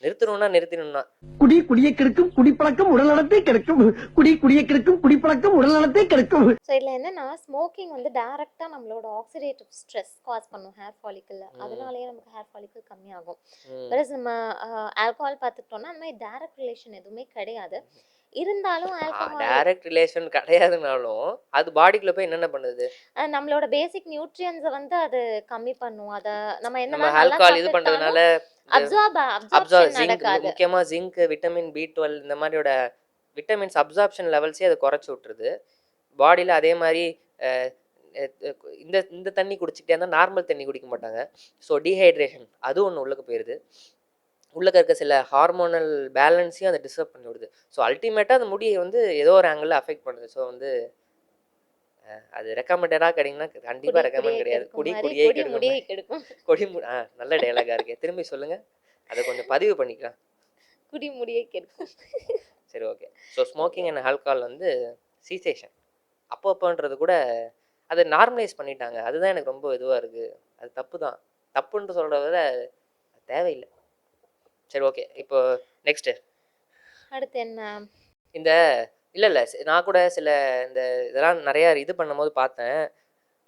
நிறுத்தணும்னா நிறுத்தினோம்னா குடியை கெடுக்கும் குடிப்பழக்கம் உடல்நலத்தை கெடுக்கும். குடியை கெடுக்கும் குடிப்பழக்கம் உடல்நலத்தை கெடுக்கும். ஸோ இதில் என்னன்னா ஸ்மோக்கிங் வந்து டைரெக்டாக நம்மளோட ஆக்சிடேட்டிவ் ஸ்ட்ரெஸ் காஸ் பண்ணும் ஹேர் ஃபாலிக்கலில். அதனாலேயே நமக்கு ஹேர் ஃபாலிக்கல் கம்மியாகும். பிளஸ் நம்ம ஆல்கஹால் பார்த்துக்கிட்டோம்னா அந்த மாதிரி டைரக்ட் ரிலேஷன் எதுவுமே கிடையாது. இருந்தாலும் ஆல்கஹால் டைரக்ட் ரிலேஷன் கிடையாதுனாலும் அது பாடிக்குள்ளே போய் என்னென்ன பண்ணுது, நம்மளோட பேசிக் நியூட்ரியன்ஸை வந்து அது கம்மி பண்ணும். அதை நம்ம நம்ம என்னதான் நல்லா ஆல்கஹால் இது பண்ணுறதுனால அப்சார்ப்ஷன் ஜிங்க், நடக்காது. முக்கியமாக ஜிங்க், விட்டமின் B12 இந்த மாதிரியோட விட்டமின்ஸ் அப்சார்ப்ஷன் லெவல்ஸே அதை குறைச்சி விட்டுருது பாடியில். அதே மாதிரி இந்த இந்த தண்ணி குடிச்சிக்கிட்டே இருந்தால் நார்மல் தண்ணி குடிக்க மாட்டாங்க. ஸோ டீஹைட்ரேஷன் அது ஒன்று உள்ளுக்கு போயிடுது. உள்ளுக்க இருக்க சில ஹார்மோனல் பேலன்ஸையும் அதை டிஸ்டர்ப் பண்ணி விடுது. ஸோ அல்டிமேட்டாக அந்த முடியை வந்து ஏதோ ஒரு ஆங்கிளில் அஃபெக்ட் பண்ணுது. ஸோ வந்து அது ரெக்கமெண்டடாக கிடைக்குன்னா கண்டிப்பாக ரெக்கமெண்ட் கிடையாது. குடியே முடியை கெடுக்கும். கெடுக்கும். நல்ல டைலாகாக இருக்கே, திரும்பி சொல்லுங்கள், அதை கொஞ்சம் பதிவு பண்ணிக்கலாம். குடி முடியை கெடுக்கும். சரி, okay. So smoking and alcohol வந்து சீசேஷன் அப்பப்போன்றது கூட அதை நார்மலைஸ் பண்ணிட்டாங்க. அதுதான் எனக்கு ரொம்ப இதுவாக இருக்குது. அது தப்பு தான். தப்புன்னு சொல்கிறத விட தேவையில்லை. சரி, ஓகே. இப்போ நெக்ஸ்ட்டு அடுத்து என்ன? இந்த இல்லை நான் கூட சில இந்த இதெல்லாம் நிறையா இது பண்ணும்போது பார்த்தேன்.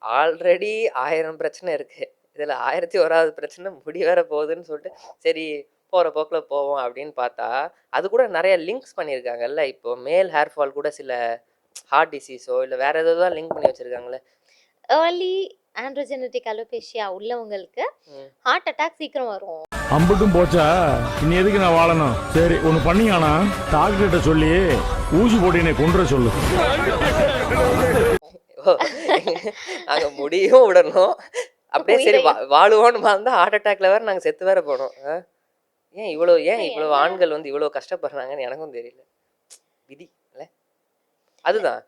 ஆல்ரெடி 1000 பிரச்சனை இருக்குது, இதில் 1001வது பிரச்சனை முடி வேற போகுதுன்னு சொல்லிட்டு சரி போகிற போக்கில் போவோம் அப்படின்னு பார்த்தா அது கூட நிறைய லிங்க்ஸ் பண்ணியிருக்காங்கல்ல. இப்போ மேல் ஹேர் ஃபால் கூட சில ஹார்ட் டிசீஸோ இல்லை வேற ஏதோ தான் லிங்க் பண்ணி வச்சுருக்காங்களே. ஏர்லி ஆண்ட்ரோஜெனட்டிக் அலோபேஷியா உள்ளவங்களுக்கு ஹார்ட் அட்டாக் சீக்கிரம் வரும். அம்பட்டும் போச்சா, இனி எதுக்கு நான் வாழணும்? சரி ஒன்று பண்ணியானா டாக்டர்கிட்ட சொல்லி ஊசி போட்டு என்னை கொண்டுற சொல்லு. நாங்கள் முடியும் விடணும் அப்படியே சரி வாழுவோன்னு பார்த்தா ஹார்ட் அட்டாக்ல வேற நாங்கள் செத்து வேற போனோம். ஏன் இவ்வளோ ஆண்கள் வந்து இவ்வளோ கஷ்டப்படுறாங்கன்னு எனக்கும் தெரியல. விதி இல்லை அதுதான்.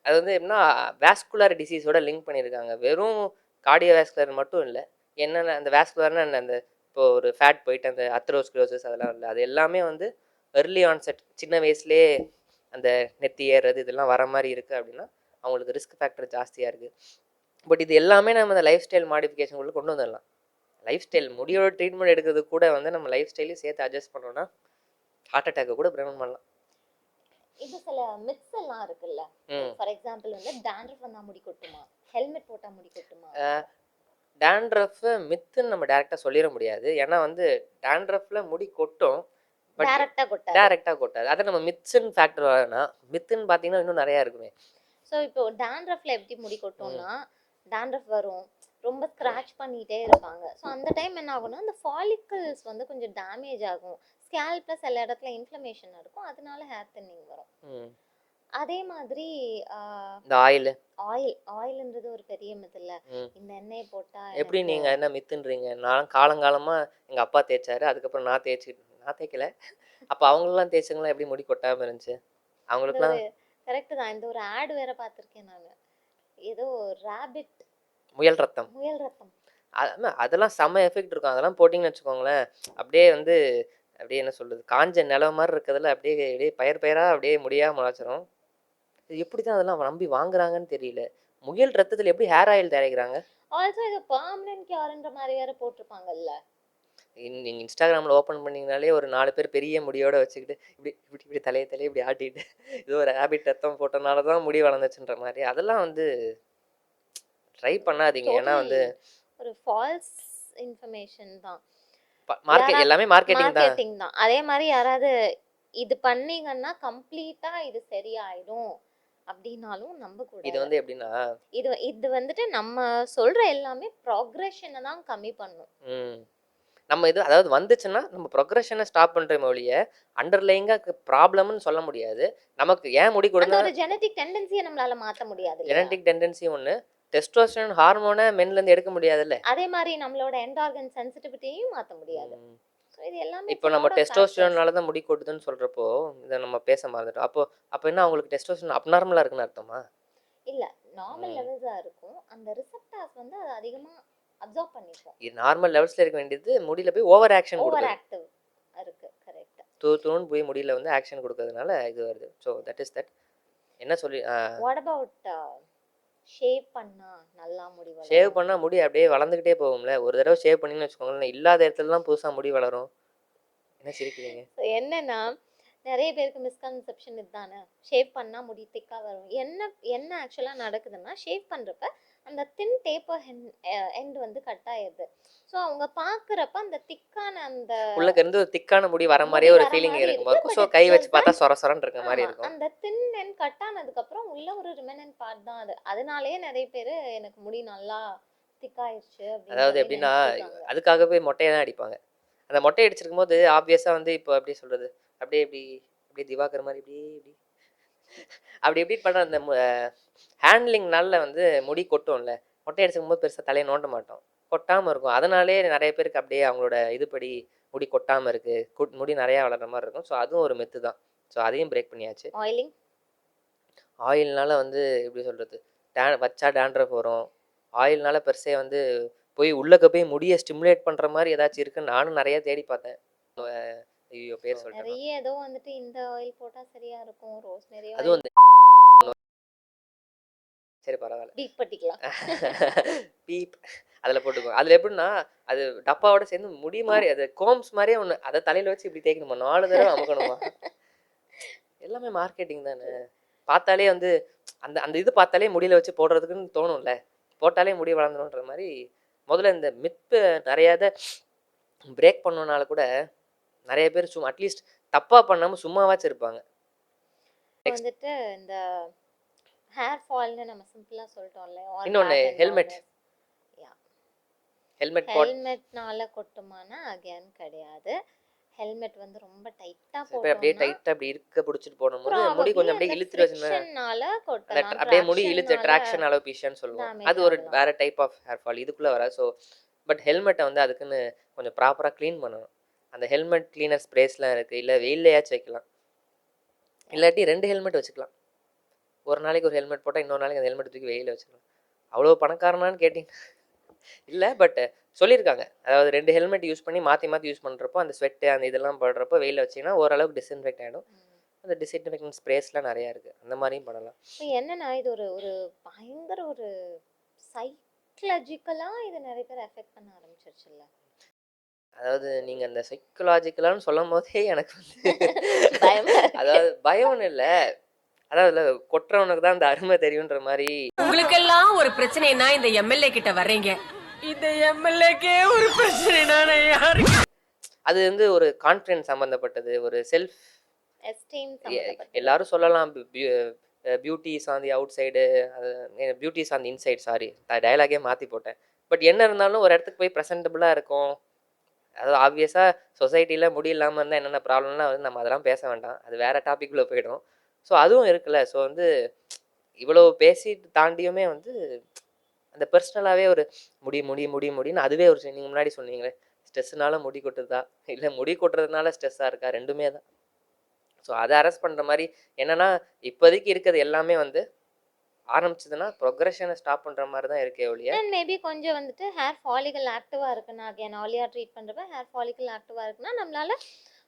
அது வந்து எப்படின்னா வேஸ்குலர் டிசீஸோட லிங்க் பண்ணியிருக்காங்க. வெறும் கார்டியோ வேஸ்குலர் மட்டும் இல்லை. என்னென்ன அந்த வேஸ்குலர்னா என்ன, அந்த இப்போ ஒரு ஃபேட் போயிட்டு அந்த அத்ரோஸ்க்ளோசிஸ் அதெல்லாம் இல்லை, அது எல்லாமே வந்து எர்லி ஆன்செட் சின்ன வயசுலேயே அந்த நெத்தி ஏறுறது இதெல்லாம் வர மாதிரி இருக்குது அப்படின்னா அவங்களுக்கு ரிஸ்க் ஃபேக்டர் ஜாஸ்தியாக இருக்குது. பட் இது எல்லாமே நம்ம அந்த லைஃப் ஸ்டைல் மாடிஃபிகேஷனுக்குள்ளே கொண்டு வந்துடலாம். லைஃப் ஸ்டைல் முடியோட ட்ரீட்மெண்ட் எடுக்கிறது கூட வந்து நம்ம லைஃப் ஸ்டைலையும் சேர்த்து அட்ஜஸ்ட் பண்ணோம்னா ஹார்ட் அட்டாக்கை கூட ப்ரிவென்ட் பண்ணலாம். இது சில மித்ஸ் எல்லாம் இருக்குல்ல. ஃபார் எக்ஸாம்பிள் வந்து டாண்ட்ரஃப் வந்தா முடி கொட்டுமா, ஹெல்மெட் போட்டா முடி கொட்டுமா? டாண்ட்ரஃப் மித்துன்னு நம்ம டேரெக்டாக சொல்லிட முடியாது. ஏன்னா வந்து டாண்ட்ரஃப்ல முடி கொட்டும், பட் டேரெக்டாக கொட்டாது. அதை நம்ம மித்ஸ்ன்னு ஃபேக்டர் வரனா மித்துன்னு பார்த்தீங்கன்னா இன்னும் நிறையா இருக்குமே. ஸோ இப்போ டாண்ட்ரஃப்ல எப்படி முடி கொட்டும்னா, டாண்ட்ரஃப் வரும், ரொம்ப ஸ்க்ராட்ச் பண்ணிகிட்டே இருப்பாங்க. ஸோ அந்த டைம் என்ன ஆகும்னா அந்த ஃபாலிக்கல்ஸ் வந்து கொஞ்சம் டேமேஜ் ஆகும், ஸ்கேல்ப்ல சில இடத்துல இன்ஃப்ளமேஷன் இருக்கும், அதனால ஹேர் தின்னிங் வரும். அதே மாதிரி இந்த ஆயில்ன்றது ஒரு பெரிய மித் இல்ல. இந்த எண்ணெயை போட்டா எப்படி நீங்கள் என்ன மித்துன்றீங்க? நான் காலங்காலமாக எங்கள் அப்பா தேய்ச்சாரு, அதுக்கப்புறம் நான் தேய்க்கல. அப்போ அவங்களெலாம் தேய்ச்சவங்களாம் எப்படி முடி கொட்டாமல் இருந்துச்சு? அவங்களுக்குலாம் கரெக்ட் தான். இந்த ஒரு ஆட் வேற பார்த்துருக்கேன் நான். ஏதோ ரேபிட் முயல் ரத்தம். முயல் ரத்தம். அதெல்லாம் செம்ம எஃபெக்ட் இருக்கும். அதெல்லாம் போட்டிங்கன்னு வச்சுக்கோங்களேன், அப்படியே வந்து அப்படியே என்ன சொல்றது, காஞ்ச நிலம் மாரி இருக்கிறதுல அப்படியே அப்படியே பயிர் பயிரா அப்படியே முடியா முளைச்சிரும். இது எப்படி தான் அதெல்லாம் நம்பி வாங்குறாங்கன்னு தெரியல. முயல் ரத்தத்துல எப்படி ஹேர் ஆயில் தயாரிக்கிறாங்க? ஆல்சோ இது பெர்மனன்ட் கியூர்ன்ற மாதிரி வேற போட்டிருப்பாங்கல்ல. நீங்க இன்ஸ்டாகிராம்ல ஓப்பன் பண்ணீங்கனாலே ஒரு 4 பேர் பெரிய முடியோட வச்சுக்கிட்டு இப்படி இப்படி இப்படி தலைய இப்படி ஆட்டிட்டு இது ஒரு ரேபிட் ரத்தம் போட்டனால தான் முடி வளர்ந்துச்சுன்ற மாதிரி. அதெல்லாம் வந்து ட்ரை பண்ணாதீங்க. ஏன்னா வந்து ஒரு ஃபால்ஸ் இன்ஃபர்மேஷன் தான். மார்க்கெட் எல்லாமே மார்க்கெட்டிங் தான். மார்க்கெட்டிங் தான். அதே மாதிரி யாராவது இது பண்ணீங்கன்னா கம்ப்ளீட்டா இது சரியாயிடும் அப்படின்னாலும் நம்ப இது கூடாது. வந்து எப்படின்னா இது இது வந்துட்டு நம்ம சொல்ற எல்லாமே ப்ராக்ரெஷனை தான் கம்மி பண்ணும். நம்ம இது அதாவது வந்துச்சுன்னா நம்ம ப்ரொக்ரெஷனை ஸ்டாப் பண்ணுறோமே ஒழிய அண்டர்லைங்காக ப்ராப்ளம்னு சொல்ல முடியாது. நமக்கு ஏன் முடி அந்த கொடுங்க ஒரு ஜெனடிக் டெண்டன்சியை நம்மளால மாத்த முடியாது இல்லையா? ஜெனடிக் டெண்டன்சி ஒன்று, டெஸ்டோஸ்டெரான் ஹார்மோனை மென்லேருந்து எடுக்க முடியாதுல்ல. அதே மாதிரி நம்மளோட எண்ட் ஆர்கன் சென்சிட்டிவிட்டியையும் மாத்த முடியாது. ஸோ இது எல்லாமே இப்போ நம்ம flawed of factors. டெஸ்டோஸ்டெரானால தான் முடி கொட்டுதுன்னு சொல்கிறப்போ இதை நம்ம பேச மறந்துட்டோம். அப்போ என்ன அவங்களுக்கு டெஸ்டோஸ்டெரான் அப்நார்மலாக இருக்குன்னு அர்த்தமா? இல்ல நார்மல் லெவல்ஸா இருக்கும். அந்த ரிசெப்டார்ஸ் வந்து அது அதிகமா அப்சார்ப் பண்ணிக்கும். இது நார்மல் லெவல்ஸில் இருக்க வேண்டியது முடியல போய் ஓவர் ஆக்ஷன் ஓவர் கொடுக்குது. ஆக்டிவ் இருக்கு. கரெக்ட். தூன்னு போய் முடியல வந்து ஆக்ஷன் கொடுக்கறதுனால இது வருது. So that is that. என்ன சொல்லி வாட் அபௌட் ஷேவ் பண்ணா நல்லா முடி வளரும்? ஷேவ் பண்ணால் முடி அப்படியே வளர்ந்துக்கிட்டே போகும்ல. ஒரு தடவை ஷேவ் பண்ணிங்கன்னு வச்சுக்கோங்களேன், இல்லாத இடத்துலலாம் புதுசாக முடி வளரும். என்ன சிரிக்கிறீங்க? So, என்னன்னா நிறைய பேருக்கு மிஸ்கன்செப்ஷன் இதுதானே, ஷேவ் பண்ணா முடி திக்கா வரும். என்ன என்ன ஆக்சுவலா நடக்குதுன்னா, ஷேவ் பண்றப்ப அந்த தின் டேப்பர் எண்ட் வந்து கட் ஆயிடுது. ஸோ அவங்க பாக்குறப்ப அந்த திக்கான அந்த உள்ளக்க இருந்து ஒரு திக்கான முடி வர மாதிரியே முடி ஒரு வர ஃபீலிங் மாதிரி இருக்கும். இருக்கு. ஸோ But கை it's வச்சு just பார்த்தா சொர சொரன்னு இருக்க மாதிரி ஆமா, இருக்கும். அந்த தின் எண்ட் கட் ஆனதுக்கு அப்புறம் உள்ள ஒரு ரிமைனன்ட் பார்ட் தான் அது. அதனாலேயே நிறைய பேர் எனக்கு முடி நல்லா திக்காயிருச்சு அப்படின்னு அதாவது சொல்லி எப்படின்னா நினைச்சிருக்காங்க. அதுக்காகவே மொட்டையை தான் அடிப்பாங்க. அந்த மொட்டை அடிச்சிருக்கும் போது ஆப்வியஸாக வந்து இப்போ எப்படி சொல்கிறது, அப்படியே இப்படி அப்படியே திவாகர் மாதிரி இப்படி இப்படி அப்படி இப்படி பண்ணுற அந்த ஹேண்ட்லிங்னால வந்து முடி கொட்டும்ல. மொட்டை அடிச்சிருக்கும் போது பெருசாக தலையை நோண்ட மாட்டோம், கொட்டாமல் இருக்கும். அதனாலே நிறைய பேருக்கு அப்படியே அவங்களோட இதுபடி முடி கொட்டாமல் இருக்குது, முடி நிறையா வளர்கிற மாதிரி இருக்கும். ஸோ அதுவும் ஒரு மெத்து தான். ஸோ அதையும் பிரேக் பண்ணியாச்சு. ஆயிலிங் ஆயில்னால வந்து எப்படி சொல்கிறது, வச்சா டேண்ட்ரஃப் வரும். ஆயில்னால பெருசே வந்து போய் உள்ளக்க போய் முடியை ஸ்டிமுலேட் பண்ணுற மாதிரி ஏதாச்சும் இருக்குன்னு நானும் நிறைய தேடி பார்த்தேன். ஐயோ பேர் சொல்லிட்டேன். நிறைய ஏதோ வந்துட்டு இந்த ஆயில் போட்டா சரியா இருக்கும், ரோஸ்மெரி அதுவும் வந்து சரி பரவாயில்ல பீக் பண்ணிக்கலாம். பீப் அதில் போட்டுக்கோ. அதில் எப்படின்னா அது டப்பாவோட சேர்ந்து முடி மாதிரி அது கோம்ஸ் மாதிரியே ஒன்று, அதை தலையில் வச்சு இப்படி தேய்க்கணுமா, 4 தடவை அமுக்கணுமா. எல்லாமே மார்க்கெட்டிங் தானே. பார்த்தாலே வந்து அந்த அந்த இது பார்த்தாலே முடியல வச்சு போடுறதுக்குன்னு தோணும்ல, போட்டாலே முடி வளர்ந்துடும்ன்ற மாதிரி. முதல்ல இந்த மித்து நிறையாத பிரேக் பண்ணனால கூட நிறைய பேர் சும்மா அட்லீஸ்ட் தப்பாக பண்ணாமல் சும்மாவாச்சும் இருப்பாங்க. வந்துட்டு இந்த ஹேர் ஃபால்னு நம்ம சிம்பிளா சொல்லிட்டோம்ல. இன்னொன்று ஹெல்மெட். ஹெல்மெட் போட் ஹெல்மெட்னால கொட்டுமானா அகைன் கிடையாது. ஹெல்மெட் வந்து ரொம்ப டைட்டா அப்படியே போட்டோம்னா டைட்டாக அப்படி இருக்க பிடிச்சிட்டு போடும்போது முடி கொஞ்சம் அப்படியே இழுத்துட்டு வச்சுருந்தேன். ஃப்ரிக்ஷனால கொட்டலாம். அப்படியே முடி இழுத்து ட்ராக்ஷன் அலோபீஷியான்னு சொல்லுவோம். damage அது ஒரு ஆகலாம். வேற டைப் ஆஃப் ஹேர் ஃபால், இதுக்குள்ளே வராது. ஸோ பட் ஹெல்மெட்டை வந்து அதுக்குன்னு கொஞ்சம் ப்ராப்பராக க்ளீன் பண்ணணும். அந்த ஹெல்மெட் க்ளீனர் ஸ்ப்ரேஸ்லாம் இருக்குது. இல்லை வெயிலையாச்சும் வைக்கலாம், இல்லாட்டி 2 ஹெல்மெட் வச்சுக்கலாம். ஒரு நாளைக்கு ஒரு ஹெல்மெட் போட்டால் இன்னொரு நாளைக்கு அந்த ஹெல்மெட் தூக்கி வெயிலில் வச்சுக்கலாம். அவ்வளோ பணக்காரனான்னு கேட்டிங்கன்னா இல்லை, பட் சொல்லியிருக்காங்க. அதாவது 2 ஹெல்மெட் யூஸ் பண்ணி மாற்றி மாற்றி யூஸ் பண்ணுறப்போ அந்த ஸ்வெட்டு அந்த இதெல்லாம் படுறப்போ வெயிலில் வச்சிங்கன்னா ஓரளவுக்கு டிஸ்இன்ஃபெக்ட் ஆகிடும். அந்த டிஸ்இன்ஃபெக்டன் ஸ்ப்ரேஸ்லாம் நிறையா இருக்குது, அந்த மாதிரியும் பண்ணலாம். இப்போ என்னன்னா இது ஒரு ஒரு பயங்கர ஒரு சைக்கலாஜிக்கலா இது நிறைய பேர் எஃபெக்ட் பண்ண ஆரம்பிச்சிருச்சுல்ல. அதாவது நீங்கள் அந்த சைக்கலாஜிக்கலான்னு சொல்லும் போதே எனக்கு வந்து பயமா இருக்கு. அதாவது பயம்னு இல்லை, அதாவது கொட்டுறவனுக்கு தான் அந்த அருமை தெரியுன்ற மாதிரி. உங்களுக்கெல்லாம் ஒரு பிரச்சனைனா இந்த எம்எல்ஏ கிட்ட வர்றீங்க, இந்த எம்எல்ஏக்கே ஒரு பிரச்சனைனா யாருக்கு? அது வந்து ஒரு கான்ஃபிடன்ஸ் சம்மந்தப்பட்டது, ஒரு செல்ஃப் எஸ்டீம் எல்லாரும் சொல்லலாம். Beauty is on the outside, அது beauty is on the inside. Sorry, டயலாகே மாற்றி போட்டேன். பட் என்ன இருந்தாலும் ஒரு இடத்துக்கு போய் ப்ரெசன்டபுளாக இருக்கும். அதாவது ஆப்வியஸாக சொசைட்டியில் முடி இல்லாமல் இருந்தால் என்னென்ன ப்ராப்ளம்லாம் வந்து நம்ம அதெல்லாம் பேச வேண்டாம், அது வேறு டாப்பிக்குள்ளே போயிடும். ஸோ அதுவும் இருக்குல்ல. ஸோ வந்து இவ்வளோ பேசிட்டு தாண்டியுமே வந்து அந்த பர்சனலாகவே ஒரு முடின்னு அதுவே ஒரு நீங்கள் முன்னாடி சொன்னீங்களே, ஸ்ட்ரெஸ்ஸுனால முடி கொட்டுதா இல்லை முடி கொட்டுறதுனால ஸ்ட்ரெஸ்ஸாக இருக்கா, ரெண்டுமே தான். ஸோ அதை அரெஸ்ட் பண்ணுற மாதிரி என்னென்னா இப்போதைக்கு இருக்கிறது எல்லாமே வந்து ஆரம்பிச்சதுன்னா ப்ரொக்ரெஷனை ஸ்டாப் பண்ணுற மாதிரி தான் இருக்கே ஒழிய அண்ட் மேபி கொஞ்சம் வந்துட்டு ஹேர் ஃபாலிக்கல் ஆக்டிவாக இருக்குன்னா அகைன் ஆலியாக ட்ரீட் பண்ணுறப்ப ஹேர் ஃபாலிக்கல் ஆக்டிவாக இருக்குன்னா நம்மளால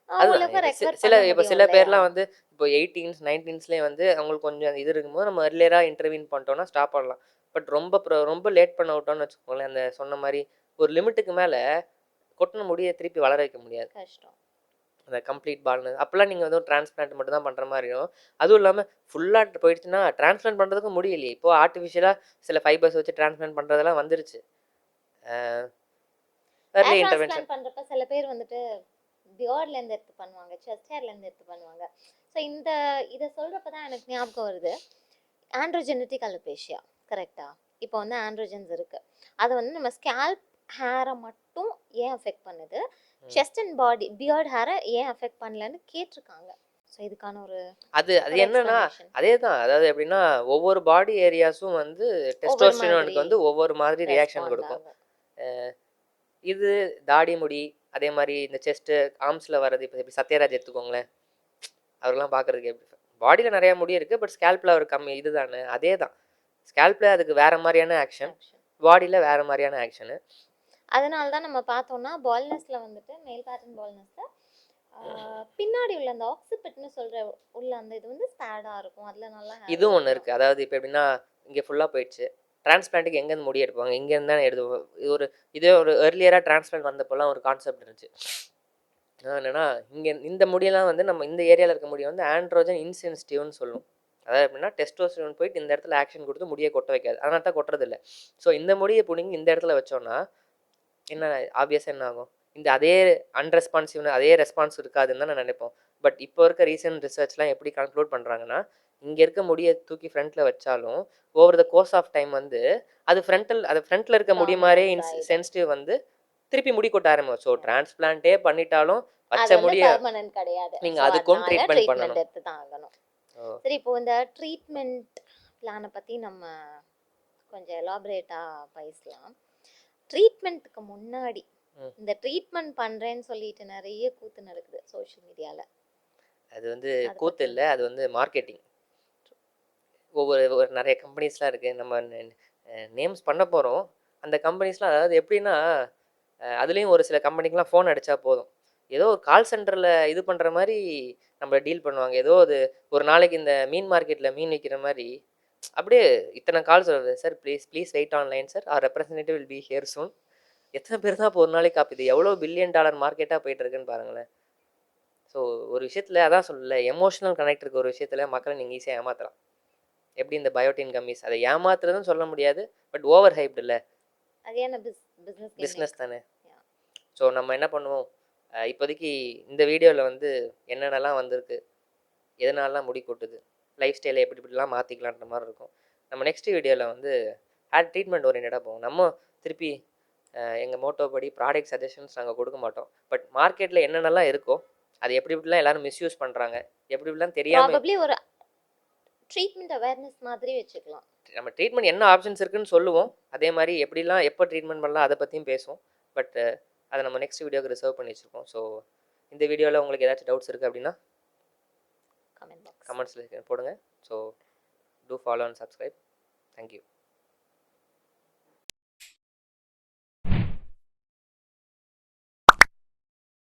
அதுதான் ஓரளவுக்கு இது ரெக்கவர் சில பண்ண இப்போ முடியும் சில இல்லையா? பேர்லாம் வந்து இப்போ 18s 19ஸ்லேயே வந்து அவங்களுக்கு கொஞ்சம் இது இருக்கும்போது நம்ம எர்லியராக இன்டர்வீன் பண்ணிட்டோம்னா ஸ்டாப் பண்ணலாம். பட் ரொம்ப லேட் பண்ண விட்டோம்னு வச்சுக்கோங்களேன், அந்த சொன்ன மாதிரி ஒரு லிமிட்டுக்கு மேலே கொட்டின முடியை திருப்பி வளர வைக்க முடியாது. கஷ்டம். அந்த கம்ப்ளீட் பால்னு அப்போல்லாம் நீங்கள் வந்து ஒரு டிரான்ஸ்பிளான்ட் மட்டும் தான் பண்ணுற மாதிரி இருக்கும். அதுவும் இல்லாமல் ஃபுல்லாக போயிடுச்சுன்னா டிரான்ஸ்பிளான்ட் பண்ணுறதுக்கு முடியலையே. இப்போது ஆர்டிஃபிஷியலாக சில ஃபைபர்ஸ் வச்சு டிரான்ஸ்பிளான்ட் பண்ணுறதெல்லாம் வந்துருச்சு. Hair early intervention. டிரான்ஸ்பிளான்ட் பண்ணுறப்ப சில பேர் வந்துட்டு பியர்ட்லேருந்து எடுத்து பண்ணுவாங்க, செஸ்ட் ஹேர்லேருந்து எடுத்து பண்ணுவாங்க. ஸோ இதை சொல்கிறப்ப தான் எனக்கு ஞாபகம் வருது, ஆண்ட்ரோஜெனட்டிக் அலோபேஷியா கரெக்டா? இப்போ வந்து ஆண்ட்ரோஜன்ஸ் இருக்குது, அது வந்து நம்ம ஸ்கேல்ப் ஹேரை மட்டும் ஏன் அஃபெக்ட் பண்ணுது, செஸ்ட் அண்ட் பாடி பியர்ட் ஹேரை ஏன் அஃபெக்ட் பண்ணலன்னு கேட்டிருக்காங்க. ஸோ இதுக்கான ஒரு அது என்னன்னா அதே தான். அதாவது எப்படின்னா ஒவ்வொரு பாடி ஏரியாஸும் வந்து டெஸ்டோஸ்டிரோனுக்கு வந்து ஒவ்வொரு மாதிரி ரியாக்ஷன் கொடுக்கும். இது தாடி முடி, அதே மாதிரி இந்த செஸ்ட்டு ஆர்ம்ஸில் வர்றது. இப்போ சத்யராஜ் எடுத்துக்கோங்களேன், அவரெல்லாம் பார்க்குறதுக்கு எப்படி பாடியில் நிறையா முடி இருக்குது, பட் ஸ்கேல்பில் அவர் கம்மி. இது தானே அதே தான். ஸ்கேல்பில் அதுக்கு வேறு மாதிரியான ஆக்ஷன், பாடியில் வேறு மாதிரியான ஆக்ஷனு. அதனால தான் நம்ம பார்த்தோம்னா பால்னஸில் வந்துட்டு மேல் பேட்டர்ன் பால்னஸில் பின்னாடி உள்ள அந்த ஆக்சிபிட்னு சொல்கிற உள்ள அந்த இது வந்து ஸ்பேடாக இருக்கும். அதில் நல்லா இதுவும் ஒன்று இருக்குது. அதாவது இப்போ எப்படின்னா இங்கே ஃபுல்லாக போயிடுச்சு, டிரான்ஸ்பிளான்ட்டுக்கு எங்கேருந்து முடி எடுப்பாங்க, இங்கேருந்து தான் எடுத்து இதே ஒரு ஏர்லியராக டிரான்ஸ்பிளான்ட் வந்தப்போலாம் ஒரு கான்செப்ட் இருந்துச்சு. என்னென்னா இங்கே இந்த முடியெல்லாம் வந்து நம்ம இந்த ஏரியாவில் இருக்க முடியும் வந்து ஆண்ட்ரோஜன் இன்சென்சிட்டிவ்னு சொல்லுவோம். அதாவது எப்படின்னா டெஸ்டோஸ்டிரோன் போயிட்டு இந்த இடத்துல ஆக்ஷன் கொடுத்து முடியை கொட்ட வைக்காது, அதனால தான் கொட்டுறதில்லை. ஸோ இந்த முடியை பிடிங்கி இந்த இடத்துல வச்சோன்னா என்ன ஆப்வியஸாக என்ன ஆகும், இந்த அதே அன்ரெஸ்பான்சிவ் அதே ரெஸ்பான்ஸ் இருக்காதுன்னு தான் நான் நினைப்போம். பட் இப்போ இருக்க ரீசெண்ட் ரிசர்ச்லாம் எப்படி கன்க்ளூட் பண்ணுறாங்கன்னா, இங்கே இருக்க முடியை தூக்கி ஃப்ரண்ட்டில் வச்சாலும் over the course of time வந்து அது ஃப்ரண்ட்டில் இருக்க முடி மாதிரியே சென்சிட்டிவ் வந்து திருப்பி முடி கொட்ட ஆரம்பிக்கும். ஸோ டிரான்ஸ்பிளான்ட்டே பண்ணிட்டாலும் வச்ச முடிய கிடையாது, நீங்கள் அதுக்கும் ட்ரீட்மெண்ட் பண்ணணும். எடுத்து தான் ஆகணும். சரி, இப்போ இந்த ட்ரீட்மெண்ட் பிளானை பற்றி நம்ம கொஞ்சம் எலாபரேட்டாக பேசலாம். ட்ரீட்மெண்ட்டுக்கு முன்னாடி இந்த ட்ரீட்மெண்ட் பண்ணுறேன்னு சொல்லிட்டு நிறைய கூத்து நடக்குது சோஷியல் மீடியாவில். அது வந்து கூத்து இல்லை, அது வந்து மார்க்கெட்டிங். ஒவ்வொரு நிறைய கம்பெனிஸ்லாம் இருக்குது, நம்ம நேம்ஸ் பண்ண போகிறோம். அந்த கம்பெனிஸ்லாம் அதாவது எப்படின்னா அதுலேயும் ஒரு சில கம்பெனிக்கெலாம் ஃபோன் அடித்தா போதும், ஏதோ ஒரு கால் சென்டரில் இது பண்ணுற மாதிரி நம்மளை டீல் பண்ணுவாங்க. ஏதோ ஒரு நாளைக்கு இந்த மீன் மார்க்கெட்டில் மீன் விற்கிற மாதிரி அப்படியே இத்தனை கால்ஸ் வருது. Sir please wait online sir, our representative will be here soon. எத்தனை பேர் தான் இப்போ ஒரு நாளைக்கு காப்பீது, எவ்வளோ $1 பில்லியன் மார்க்கெட்டாக போயிட்டுருக்குன்னு பாருங்களேன். ஸோ ஒரு விஷயத்தில் அதான் சொல்லல, எமோஷனல் கனெக்ட் இருக்க ஒரு விஷயத்தில் மக்களை நீங்கள் ஈஸியாக ஏமாற்றலாம். எப்படி இந்த பயோட்டின் கம்மிஸ், அதை ஏமாத்துறதுன்னு சொல்ல முடியாது, பட் ஓவர் ஹைப்டு இல்லை, பிஸ்னஸ் தானே. ஸோ நம்ம என்ன பண்ணுவோம், இப்போதைக்கு இந்த வீடியோவில் வந்து என்னென்னலாம் வந்திருக்கு, எதனாலலாம் முடி கொட்டுது, லைஃப் ஸ்டைலை எப்படிலாம் மாற்றிக்கலான்ற மாதிரி இருக்கும். நம்ம நெக்ஸ்ட் வீடியோவில் வந்து ஹேர் ட்ரீட்மெண்ட் ஓரியன்டாக போவோம். நம்ம திருப்பி எங்கள் மோட்டோ படி ப்ராடக்ட் சஜஷன்ஸ் நாங்கள் கொடுக்க மாட்டோம், பட் மார்க்கெட்டில் என்னென்னலாம் இருக்கோ அது எப்படிலாம் எல்லாரும் மிஸ்யூஸ் பண்ணுறாங்க, எப்படிலாம் தெரியாமல் ஒரு ட்ரீட்மெண்ட் அவேர்னஸ் மாதிரி வச்சுக்கலாம். நம்ம ட்ரீட்மெண்ட் என்ன ஆப்ஷன்ஸ் இருக்குன்னு சொல்லுவோம், அதே மாதிரி எப்படிலாம் எப்போ ட்ரீட்மெண்ட் பண்ணலாம் அதை பற்றியும் பேசுவோம். பட் அதை நம்ம நெக்ஸ்ட் வீடியோக்கு ரிசர்வ் பண்ணி வச்சுருக்கோம். ஸோ இந்த வீடியோவில் உங்களுக்கு ஏதாச்சும் டவுட்ஸ் இருக்குது அப்படின்னா கமெண்ட்ஸில் போடுங்க. So do follow and subscribe. Thank you.